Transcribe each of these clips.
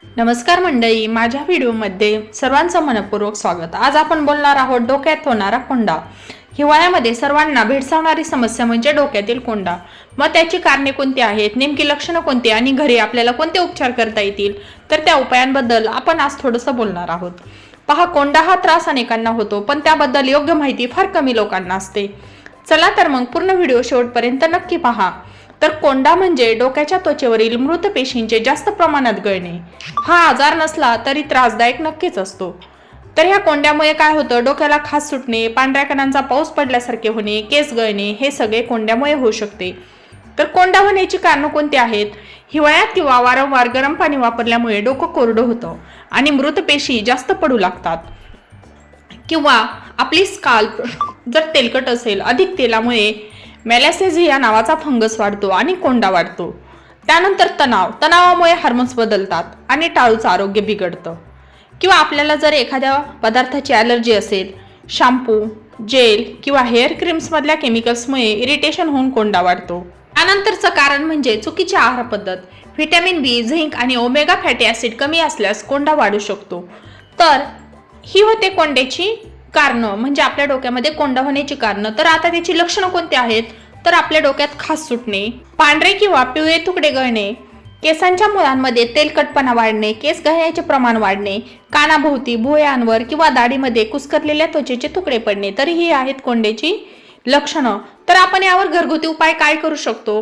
नमस्कार मंडळी, माझ्या व्हिडिओमध्ये सर्वांचं मनपूर्वक स्वागत। आज आपण बोलणार आहोत डोक्यात होणारा कोंडा। हिवाळ्यामध्ये सर्वांना भेडसावणारी समस्या म्हणजे डोक्यातील कोंडा। मग त्याची कारणे कोणती आहेत, नेमकी लक्षणं कोणती आणि घरी आपल्याला कोणते उपचार करता येतील, तर त्या उपायांबद्दल आपण आज थोडंसं बोलणार आहोत। पहा, कोंडा हा त्रास अनेकांना होतो, पण त्याबद्दल योग्य माहिती फार कमी लोकांना असते। चला तर मग पूर्ण व्हिडिओ शेवटपर्यंत नक्की पहा। तर कोंडा म्हणजे डोक्याच्या त्वचेवरील मृत पेशींचे जास्त प्रमाणात गळणे। हा आजार नसला तरी त्रासदायक नक्कीच असतो। तर ह्या कोंड्यामुळे काय होतं, डोक्याला खाज सुटणे, पांढऱ्या कणांचा पाऊस पडल्यासारखे होणे, केस गळणे, हे सगळे कोंड्यामुळे होऊ शकते। तर कोंडा होण्याची कारणं कोणती आहेत? हिवाळ्यात किंवा वारंवार गरम पाणी वापरल्यामुळे डोकं कोरडं होतं आणि मृत पेशी जास्त पडू लागतात, किंवा आपली स्काल्प जर तेलकट असेल, अधिक तेलामुळे मेलॅसेझिया नावाचा फंगस वाढतो आणि कोंडा वाढतो। त्यानंतर तणावामुळे हार्मोन्स बदलतात आणि टाळूचं आरोग्य बिघडतं, किंवा आपल्याला जर एखाद्या पदार्थाची ॲलर्जी असेल, शॅम्पू, जेल किंवा हेअर क्रीम्स मधल्या केमिकल्समुळे इरिटेशन होऊन कोंडा वाढतो। त्यानंतरचं कारण म्हणजे चुकीची आहार पद्धत। व्हिटॅमिन बी, झिंक आणि ओमेगा फॅटी ॲसिड कमी असल्यास कोंडा वाढू शकतो। तर ही होते कोंड्याची कारणं, म्हणजे आपल्या डोक्यामध्ये कोंडा होण्याची कारणं। तर आता त्याची लक्षणं कोणती आहेत? तर आपल्या डोक्यात खाज सुटणे, पांढरे किंवा पिवळे तुकडे गळणे, केसांच्या मुळांमध्ये तेलकटपणा वाढणे, केस गळण्याचे प्रमाण वाढणे, कानाभोवती, भुवयांवर किंवा दाढीमध्ये कुस्करलेल्या त्वचेचे तुकडे पडणे, तर ही आहेत कोंड्याची लक्षणं। तर आपण यावर घरगुती उपाय काय करू शकतो?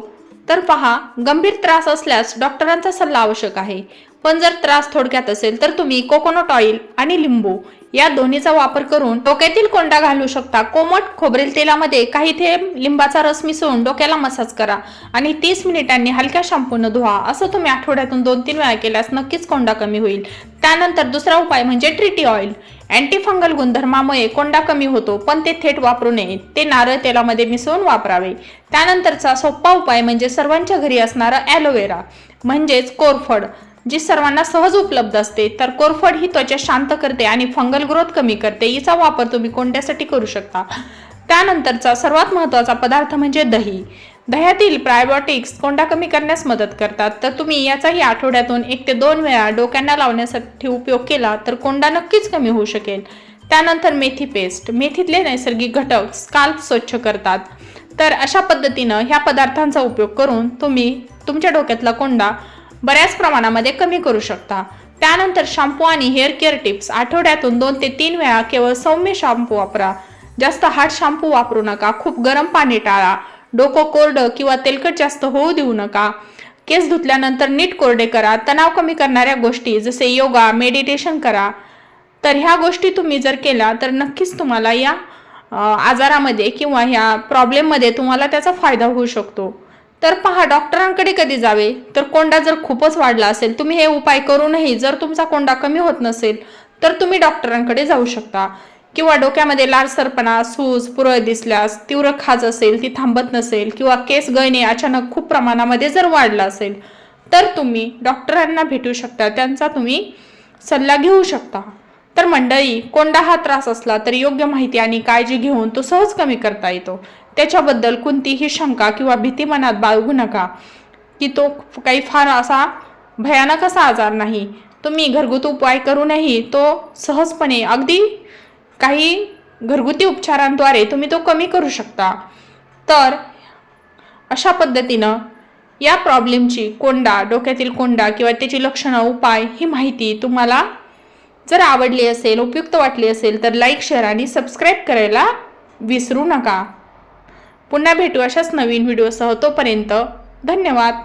तर पहा, गंभीर त्रास असल्यास डॉक्टरांचा सल्ला आवश्यक आहे। पण जर त्रास थोडक्यात असेल तर तुम्ही कोकोनट ऑइल आणि लिंबू या दोन्हीचा वापर करून डोक्यातील कोंडा घालू शकता। कोमट खोबरेल तेलामध्ये काही थेंब लिंबाचा रस मिसळून डोक्याला मसाज करा आणि 30 मिनिटांनी हलक्या शॅम्पूने धुवा। असं तुम्ही आठवड्यातून 2-3 वेळा केल्यास नक्कीच कोंडा कमी होईल। त्यानंतर दुसरा उपाय म्हणजे ट्रिटी ऑइल। अँटी फंगल गुणधर्मामुळे कोंडा कमी होतो, पण ते थेट वापरू नये, ते नारळ तेलामध्ये मिसळून वापरावे। त्यानंतरचा सोपा उपाय म्हणजे सर्वांच्या घरी असणारा ॲलोवेरा म्हणजेच कोरफड, जी सर्वांना सहज उपलब्ध असते। तर कोरफड ही त्वचा शांत करते आणि फंगल ग्रोथ कमी करते। हिचा वापर तुम्ही कोंड्यासाठी करू शकता। त्यानंतरचा सर्वात महत्त्वाचा पदार्थ म्हणजे दही। दह्यातील प्रायबॉटिक्स कोंडा कमी करण्यास मदत करतात। तर तुम्ही याचाही आठवड्यातून 1 ते 2 वेळा डोक्यांना लावण्यासाठी उपयोग केला तर कोंडा नक्कीच कमी होऊ शकेल। त्यानंतर मेथी पेस्ट, मेथीतले नैसर्गिक घटक स्काल्प स्वच्छ करतात। तर अशा पद्धतीनं ह्या पदार्थांचा उपयोग करून तुम्ही तुमच्या डोक्यातला कोंडा बऱ्याच प्रमाणामध्ये कमी करू शकता। त्यानंतर शॅम्पू आणि हेअर केअर टिप्स, आठवड्यातून 2 ते 3 वेळा केवळ सौम्य शॅम्पू वापरा। जास्त हार्ड शॅम्पू वापरू नका। खूप गरम पाणी टाळा। डोकं कोरडं किंवा तेलकट जास्त होऊ देऊ नका। केस धुतल्यानंतर नीट कोरडे करा। तणाव कमी करणाऱ्या गोष्टी जसे योगा, मेडिटेशन करा। तर ह्या गोष्टी तुम्ही जर केल्या तर नक्कीच तुम्हाला या आजारामध्ये किंवा ह्या प्रॉब्लेममध्ये तुम्हाला त्याचा फायदा होऊ शकतो। तर पहा, डॉक्टरांकडे कधी जावे? तर कोंडा जर खूपच वाढला असेल, तुम्ही हे उपाय करूनही जर तुमचा कोंडा कमी होत नसेल, तर तुम्ही डॉक्टरांकडे जाऊ शकता। किंवा डोक्यामध्ये लालसरपणा, सूज, पुरळ दिसल्यास, तीव्र खाज असेल, ती थांबत नसेल, किंवा केस गळणे अचानक खूप प्रमाणामध्ये जर वाढला असेल, तर तुम्ही डॉक्टरांना भेटू शकता, त्यांचा तुम्ही सल्ला घेऊ शकता। तर मंडळी, कोंडा हा त्रास असला तरी योग्य माहिती आणि काळजी घेऊन तो सहज कमी करता येतो। त्याच्याबद्दल कोणतीही शंका किंवा भीती मनात बाळगू नका, की तो काही फार असा भयानक असा आजार नाही। तुम्ही घरगुती उपाय करूनही तो सहजपणे, अगदी काही घरगुती उपचारांद्वारे तुम्ही तो कमी करू शकता। तर अशा पद्धतीनं या प्रॉब्लेमची, कोंडा, डोक्यातील कोंडा किंवा त्याची लक्षणं, उपाय, ही माहिती तुम्हाला जर आवडली असेल, उपयुक्त वाटली असेल, तर लाईक, शेअर आणि सबस्क्राईब करायला विसरू नका। पुन्हा भेटू अशाच नवीन व्हिडिओसह। तोपर्यंत धन्यवाद।